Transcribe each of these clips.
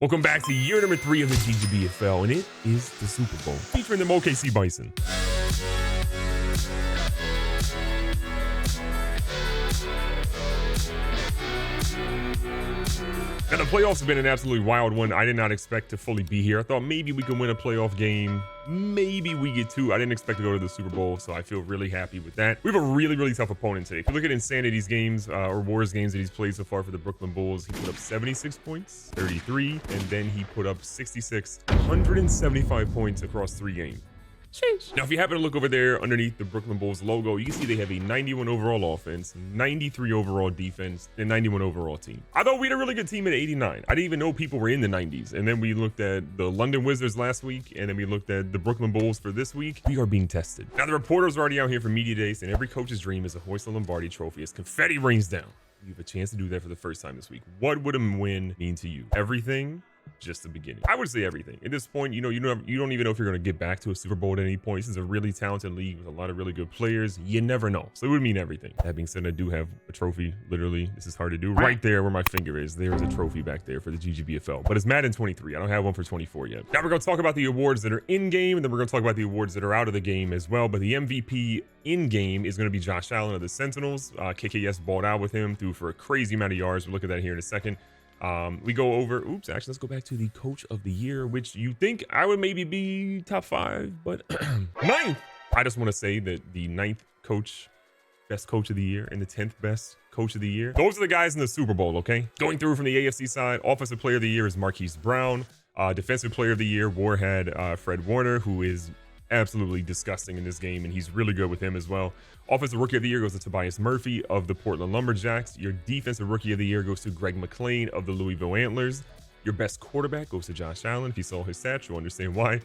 Welcome back to year number 3 of the GGBFL, and it is the Super Bowl featuring the OKC Bison. Now, the playoffs have been an absolutely wild one. I did not expect to fully be here. I thought maybe we could win a playoff game. Maybe we get 2. I didn't expect to go to the Super Bowl, so I feel really happy with that. We have a really tough opponent today. If you look at Insanity's games or Wars games that he's played so far for the Brooklyn Bulls, he put up 76 points, 33, and then he put up 66, 175 points across 3 games. Now, if you happen to look over there underneath the Brooklyn Bulls logo, you can see they have a 91 overall offense, 93 overall defense, and 91 overall team. I thought we had a really good team at 89. I didn't even know people were in the 90s. And then we looked at the London Wizards last week, and then we looked at the Brooklyn Bulls for this week. We are being tested. Now, the reporters are already out here for media days, and every coach's dream is to hoist the Lombardi trophy as confetti rains down. You have a chance to do that for the first time this week. What would a win mean to you? Everything? Just the beginning. I would say everything. At this point, you don't even know if you're going to get back to a Super Bowl at any point. This is a really talented league with a lot of really good players. You never know. So it would mean everything. That being said, I do have a trophy. Literally, this is hard to do. Right there where my finger is, there is a trophy back there for the GGBFL. But it's Madden 23. I don't have one for 24 yet. Now we're going to talk about the awards that are in game, and then we're going to talk about the awards that are out of the game as well. But the MVP in game is going to be Josh Allen of the Sentinels. KKS balled out with him, threw for a crazy amount of yards. We'll look at that here in a second. We go over, actually, let's go back to the coach of the year, which you think I would maybe be top 5, but 9th. I just want to say that the 9th coach, best coach of the year, and the 10th best coach of the year, those are the guys in the Super Bowl, okay? Going through from the AFC side, offensive player of the year is Marquise Brown. Defensive player of the year, War had Fred Warner, who is absolutely disgusting in this game, and he's really good with him as well. Offensive rookie of the year goes to Tobias Murphy of the Portland Lumberjacks. Your defensive rookie of the year goes to Greg McLean of the Louisville Antlers. Your best quarterback goes to Josh Allen. If you saw his stats, you'll understand why.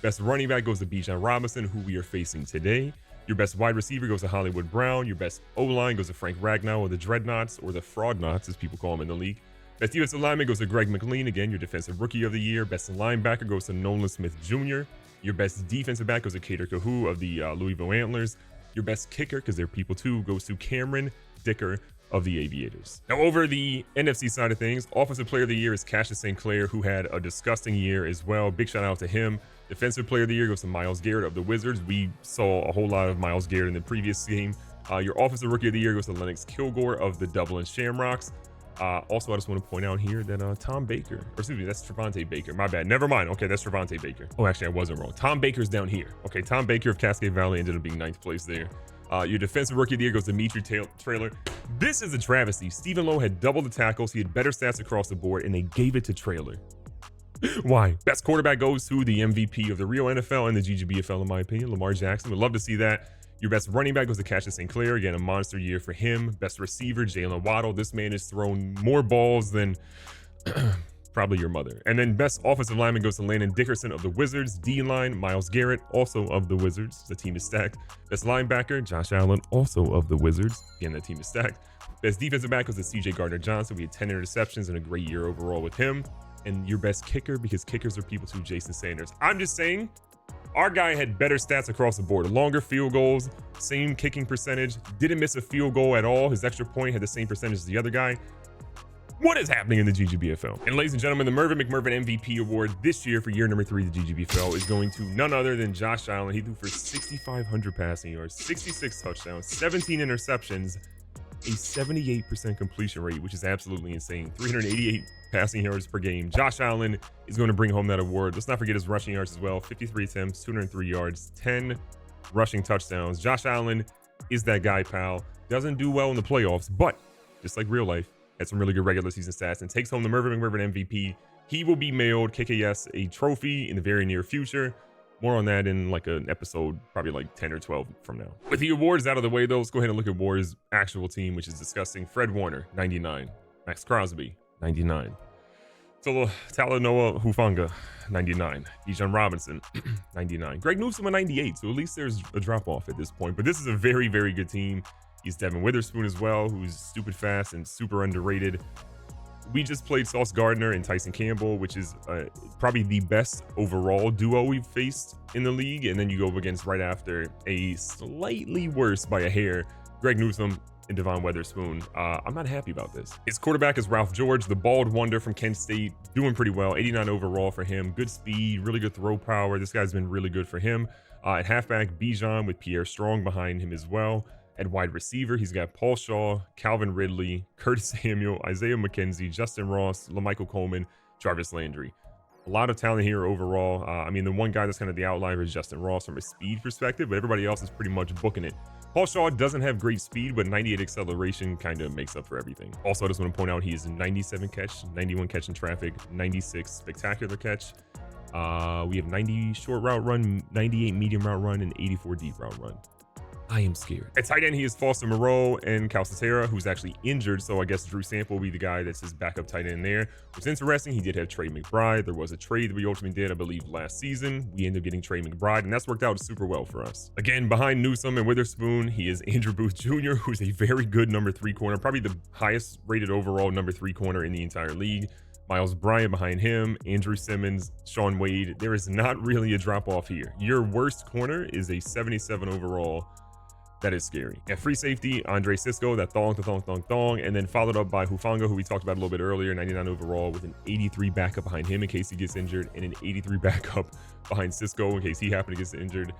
Best running back goes to Bijan Robinson, who we are facing today. Your best wide receiver goes to Hollywood Brown. Your best O-line goes to Frank Ragnow of the Dreadnoughts, or the Fraudknots, as people call him in the league. Best defensive lineman goes to Greg McLean. Again, your defensive rookie of the year. Best linebacker goes to Nolan Smith Jr. Your best defensive back goes to Cater Kahoo of the Louisville Antlers. Your best kicker, because they're people too, goes to Cameron Dicker of the Aviators. Now, over the NFC side of things, offensive player of the year is Cassius St. Clair, who had a disgusting year as well. Big shout out to him. Defensive player of the year goes to Myles Garrett of the Wizards. We saw a whole lot of Myles Garrett in the previous game. Your offensive rookie of the year goes to Lennox Kilgore of the Dublin Shamrocks. Also, I just want to point out here that Tom Baker, or excuse me, that's Trevante Baker. My bad. Never mind. Okay, that's Trevante Baker. Oh, actually, I wasn't wrong. Tom Baker's down here. Okay, Tom Baker of Cascade Valley ended up being 9th place there. Your defensive rookie of the year goes to Dimitri Traylor. This is a travesty. Stephen Lowe had double the tackles. He had better stats across the board, and they gave it to Traylor. Why? Best quarterback goes to the MVP of the real NFL and the GGBFL, in my opinion, Lamar Jackson. Would love to see that. Your best running back goes to Cassius St. Clair. Again, a monster year for him. Best receiver, Jalen Waddle. This man has thrown more balls than probably your mother. And then best offensive lineman goes to Landon Dickerson of the Wizards. D-line, Myles Garrett, also of the Wizards. The team is stacked. Best linebacker, Josh Allen, also of the Wizards. Again, that team is stacked. Best defensive back goes to CJ Gardner-Johnson. We had 10 interceptions and a great year overall with him. And your best kicker, because kickers are people too, Jason Sanders. I'm just saying, our guy had better stats across the board. Longer field goals, same kicking percentage, didn't miss a field goal at all. His extra point had the same percentage as the other guy. What is happening in the GGBFL? And ladies and gentlemen, the Mervyn McMurvin MVP award this year for year number 3 of the GGBFL is going to none other than Josh Allen. He threw for 6,500 passing yards, 66 touchdowns, 17 interceptions, a 78% completion rate, which is absolutely insane. 388 passing yards per game. Josh Allen is going to bring home that award. Let's not forget his rushing yards as well. 53 attempts, 203 yards, 10 rushing touchdowns. Josh Allen is that guy, pal. Doesn't do well in the playoffs, but just like real life, had some really good regular season stats and takes home the Mervyn McMurvin MVP. He will be mailed KKS a trophy in the very near future. More on that in like an episode, probably like 10 or 12 from now. With the awards out of the way, though, let's go ahead and look at War's actual team, which is disgusting. Fred Warner, 99. Max Crosby, 99. Talanoa Hufanga, 99. Bijan Robinson, 99. Greg Newsome, a 98. So at least there's a drop off at this point. But this is a very, very good team. He's Devin Witherspoon as well, who's stupid fast and super underrated. We just played Sauce Gardner and Tyson Campbell, which is probably the best overall duo we've faced in the league. And then you go up against right after a slightly worse by a hair, Greg Newsome, and Devon Witherspoon. I'm not happy about this. His quarterback is Ralph George, the bald wonder from Kent State, doing pretty well. 89 overall for him. Good speed, really good throw power. This guy's been really good for him. At halfback, Bijan with Pierre Strong behind him as well. At wide receiver, he's got Paul Shaw, Calvin Ridley, Curtis Samuel, Isaiah McKenzie, Justin Ross, LaMichael Coleman, Jarvis Landry. A lot of talent here overall. I mean, the one guy that's kind of the outlier is Justin Ross from a speed perspective, but everybody else is pretty much booking it. Paul Shaw doesn't have great speed, but 98 acceleration kind of makes up for everything. Also, I just want to point out he is a 97 catch, 91 catch in traffic, 96 spectacular catch. We have 90 short route run, 98 medium route run, and 84 deep route run. I am scared. At tight end, he is Foster Moreau and Calcaterra, who's actually injured. So I guess Drew Sample will be the guy that's his backup tight end there. What's interesting, he did have Trey McBride. There was a trade that we ultimately did, I believe, last season. We ended up getting Trey McBride, and that's worked out super well for us. Again, behind Newsome and Witherspoon, he is Andrew Booth Jr., who's a very good number 3 corner, probably the highest rated overall number 3 corner in the entire league. Miles Bryant behind him, Andrew Simmons, Sean Wade. There is not really a drop off here. Your worst corner is a 77 overall. That is scary. At free safety, Andre Cisco, that thong, and then followed up by Hufanga, who we talked about a little bit earlier, 99 overall, with an 83 backup behind him in case he gets injured, and an 83 backup behind Cisco in case he happened to get injured.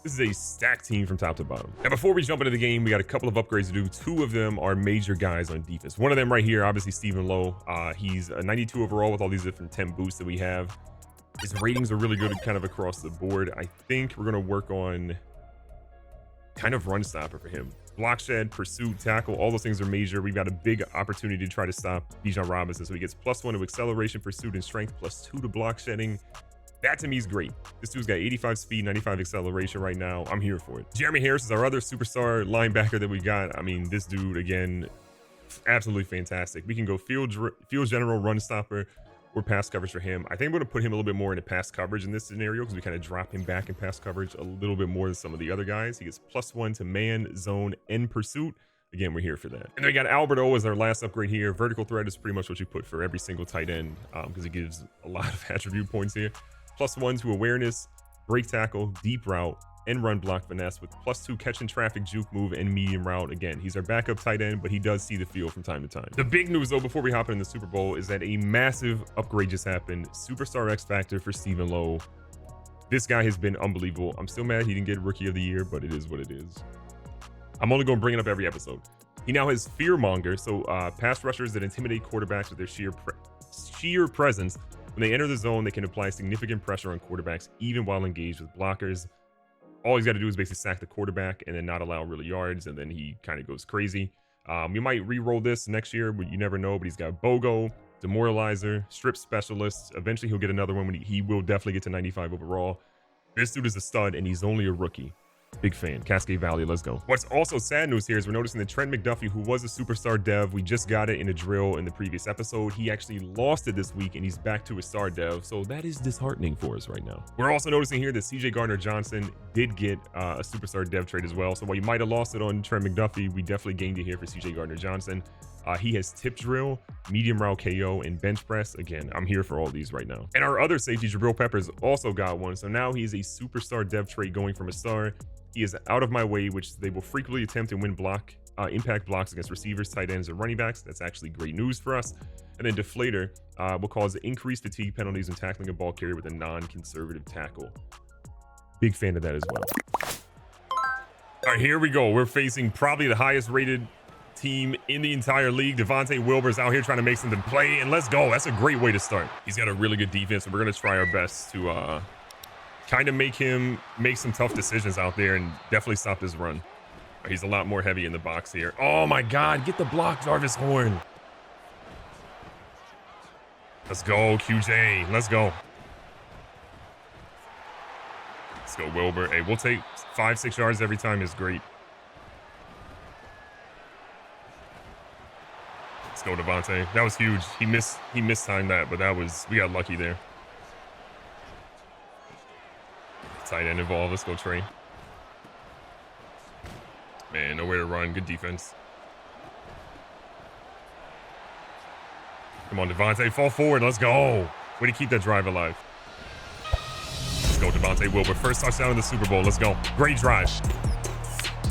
This is a stacked team from top to bottom. Now, before we jump into the game, we got a couple of upgrades to do. 2 of them are major guys on defense. One of them right here, obviously Stephen Lowe. He's a 92 overall with all these different temp boosts that we have. His ratings are really good kind of across the board. I think we're going to work on kind of run stopper for him. Block shed, pursuit, tackle, all those things are major. We've got a big opportunity to try to stop Bijan Robinson. So he gets +1 to acceleration, pursuit, and strength, +2 to block shedding. That to me is great. This dude's got 85 speed, 95 acceleration right now. I'm here for it. Jeremy Harris is our other superstar linebacker that we got. I mean, this dude, again, absolutely fantastic. We can go field general, run stopper, or pass coverage for him. I think I'm going to put him a little bit more into pass coverage in this scenario because we kind of drop him back in pass coverage a little bit more than some of the other guys. He gets +1 to man, zone, and pursuit. Again, we're here for that. And then we got Albert O as our last upgrade here. Vertical threat is pretty much what you put for every single tight end because it gives a lot of attribute points here. +1 to awareness, break tackle, deep route, and run block finesse with +2 catch and traffic, juke move, and medium route. Again, he's our backup tight end, but he does see the field from time to time. The big news, though, before we hop in the Super Bowl is that a massive upgrade just happened. Superstar X Factor for Stephen Lowe. This guy has been unbelievable. I'm still mad he didn't get Rookie of the Year, but it is what it is. I'm only going to bring it up every episode. He now has Fearmonger, so pass rushers that intimidate quarterbacks with their sheer presence. When they enter the zone, they can apply significant pressure on quarterbacks, even while engaged with blockers. All he's got to do is basically sack the quarterback and then not allow really yards, and then he kind of goes crazy. We might re-roll this next year, but you never know. But he's got BOGO, Demoralizer, Strip Specialist. Eventually, he'll get another one when he will definitely get to 95 overall. This dude is a stud, and he's only a rookie. Big fan. Cascade Valley, let's go. What's also sad news here is we're noticing that Trent McDuffie, who was a superstar dev, we just got it in a drill in the previous episode. He actually lost it this week, and he's back to a star dev. So that is disheartening for us right now. We're also noticing here that CJ Gardner-Johnson did get a superstar dev trade as well. So while you might have lost it on Trent McDuffie, we definitely gained it here for CJ Gardner-Johnson. He has tip drill, medium route KO, and bench press. Again, I'm here for all these right now. And our other safety, Jabril Peppers, also got one. So now he's a superstar dev trait going from a star. He is out of my way, which they will frequently attempt to win impact blocks against receivers, tight ends, and running backs. That's actually great news for us. And then Deflator will cause increased fatigue penalties when tackling a ball carrier with a non-conservative tackle. Big fan of that as well. All right, here we go. We're facing probably the highest rated team in the entire league. Devontae Wilbur's out here trying to make something play, and let's go. That's a great way to start. He's got a really good defense, and we're going to try our best to kind of make him make some tough decisions out there and definitely stop this run. He's a lot more heavy in the box here. Oh my God, get the block, Jarvis Horn. Let's go, QJ. Let's go. Let's go, Wilbur. Hey, we'll take 5-6 yards every time is great. Let's go, Devontae. That was huge. He mistimed that, but we got lucky there. Tight end involved. Let's go, Trey. Man, nowhere to run. Good defense. Come on, Devontae. Fall forward. Let's go. Way to keep that drive alive. Let's go, Devontae Wilbur. First touchdown in the Super Bowl. Let's go. Great drive.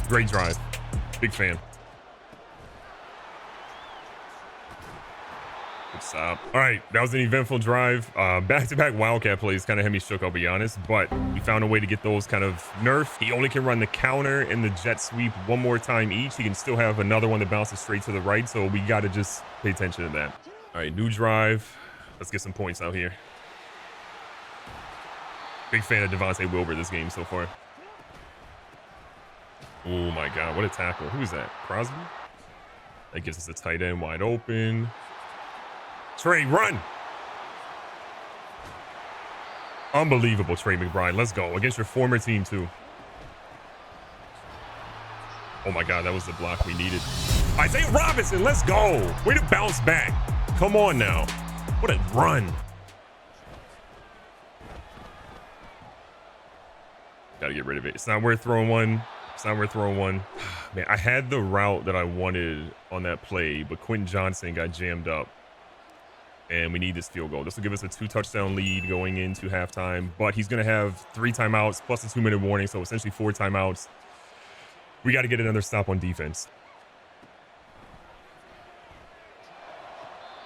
Great drive. Big fan. Good stop. All right, that was an eventful drive. Back-to-back Wildcat plays kind of had me shook, I'll be honest, but we found a way to get those kind of nerfed. He only can run the counter and the jet sweep one more time each. He can still have another one that bounces straight to the right, so we got to just pay attention to that. All right, new drive. Let's get some points out here. Big fan of Devontae Wilbur this game so far. Oh my God, what a tackle. Who is that? Crosby? That gives us a tight end wide open. Trey, run! Unbelievable, Trey McBride. Let's go. Against your former team, too. Oh my God, that was the block we needed. Isaiah Robinson, let's go. Way to bounce back. Come on now. What a run. Gotta get rid of it. It's not worth throwing one. It's not worth throwing one. Man, I had the route that I wanted on that play, but Quentin Johnson got jammed up. And we need this field goal. This will give us a 2-touchdown lead going into halftime. But he's going to have 3 timeouts plus a 2-minute warning. So essentially 4 timeouts. We got to get another stop on defense.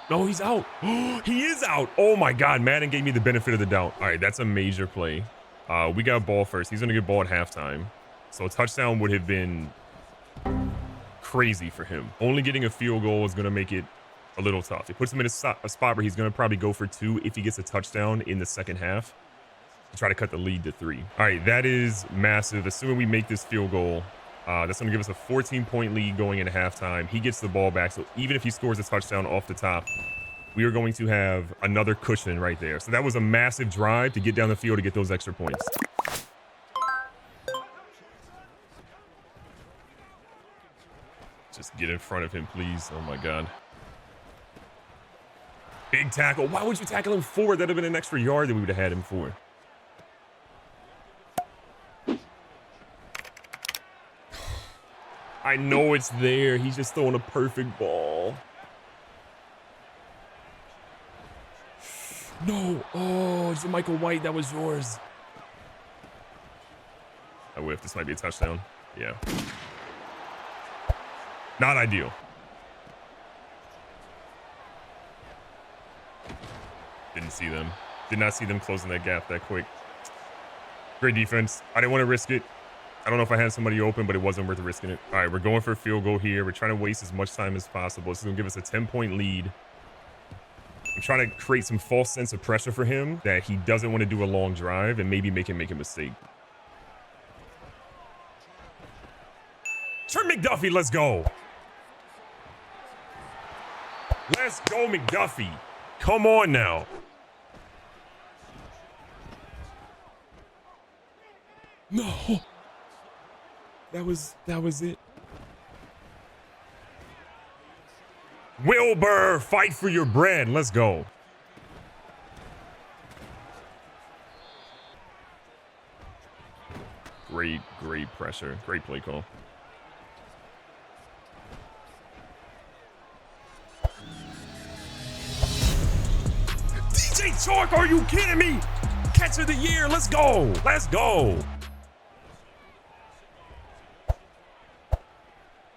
No, he's out. He is out. Oh my God. Madden gave me the benefit of the doubt. All right, that's a major play. We got ball first. He's going to get ball at halftime. So a touchdown would have been crazy for him. Only getting a field goal is going to make it a little tough. It puts him in a spot where he's going to probably go for 2 if he gets a touchdown in the second half to try to cut the lead to 3. All right, that is massive. Assuming we make this field goal, that's going to give us a 14-point lead going into halftime. He gets the ball back. So even if he scores a touchdown off the top, we are going to have another cushion right there. So that was a massive drive to get down the field to get those extra points. Just get in front of him, please. Oh my God. Big tackle. Why would you tackle him forward? That'd have been an extra yard that we would have had him for. I know it's there. He's just throwing a perfect ball. No. Oh, it's Michael White. That was yours. I whiffed. This might be a touchdown. Yeah. Not ideal. Didn't see them. Did not see them closing that gap that quick. Great defense. I didn't want to risk it. I don't know if I had somebody open, but it wasn't worth risking it. All right, we're going for a field goal here. We're trying to waste as much time as possible. This is going to give us a 10-point lead. I'm trying to create some false sense of pressure for him that he doesn't want to do a long drive and maybe make him make a mistake. Trent McDuffie, let's go. Let's go, McDuffie. Come on now. No. That was it. Wilbur, fight for your bread. Let's go. Great pressure. Great play call. DJ Chalk, are you kidding me? Catch of the year. Let's go. Let's go.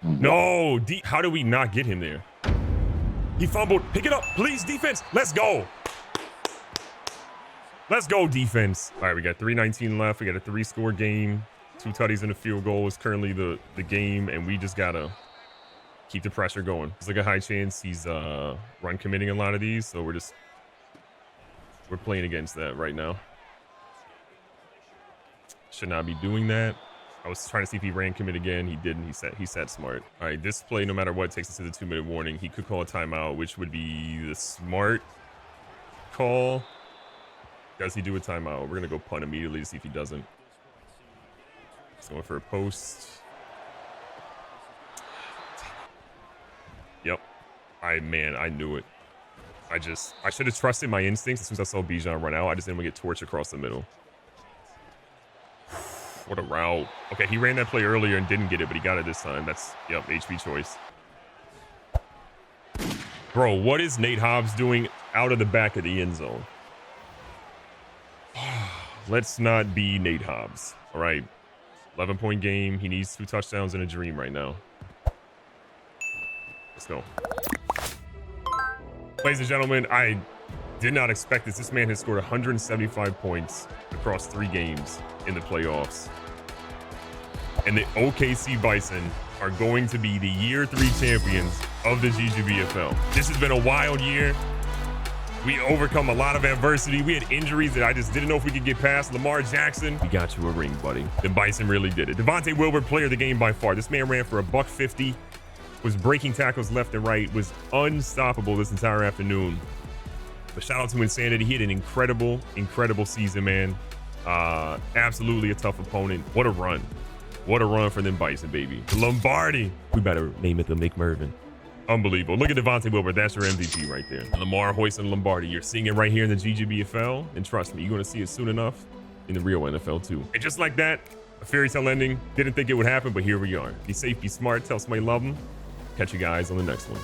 No. How do we not get him there? He fumbled. Pick it up, please, defense. Let's go. Let's go, defense. All right, we got 3:19 left. We got a 3-score game. 2 tutties and a field goal is currently the game, and we just gotta keep the pressure going. There's like a high chance he's run committing a lot of these, so we're playing against that right now. Should not be doing that. I was trying to see if he ran commit again. He didn't. He sat smart. All right, this play, no matter what, takes us to the 2-minute warning. He could call a timeout, which would be the smart call. Does he do a timeout? We're going to go punt immediately to see if he doesn't. He's going for a post. Yep. I knew it. I should have trusted my instincts as soon as I saw Bijan run out. I just didn't want to get torched across the middle. What a route. Okay, he ran that play earlier and didn't get it, but he got it this time. That's, yep, HB choice. Bro, what is Nate Hobbs doing out of the back of the end zone? Let's not be Nate Hobbs. All right, 11-point game. He needs 2 touchdowns and a dream right now. Let's go. Ladies and gentlemen, I did not expect this. This man has scored 175 points across 3 games in the playoffs. And the OKC Bison are going to be the year 3 champions of the GGBFL. This has been a wild year. We overcome a lot of adversity. We had injuries that I just didn't know if we could get past. Lamar Jackson, we got you a ring, buddy. The Bison really did it. Devontae Wilbur, player of the game by far. This man ran for $150, was breaking tackles left and right, was unstoppable this entire afternoon. But shout out to Insanity. He had an incredible, incredible season, man. Absolutely a tough opponent. What a run. What a run for them Bison, baby. Lombardi. We better name it the McMurvin. Unbelievable. Look at Devontae Wilbur. That's your MVP right there. Lamar hoisting Lombardi. You're seeing it right here in the GGBFL. And trust me, you're going to see it soon enough in the real NFL too. And just like that, a fairy tale ending. Didn't think it would happen, but here we are. Be safe, be smart, tell somebody you love them. Catch you guys on the next one.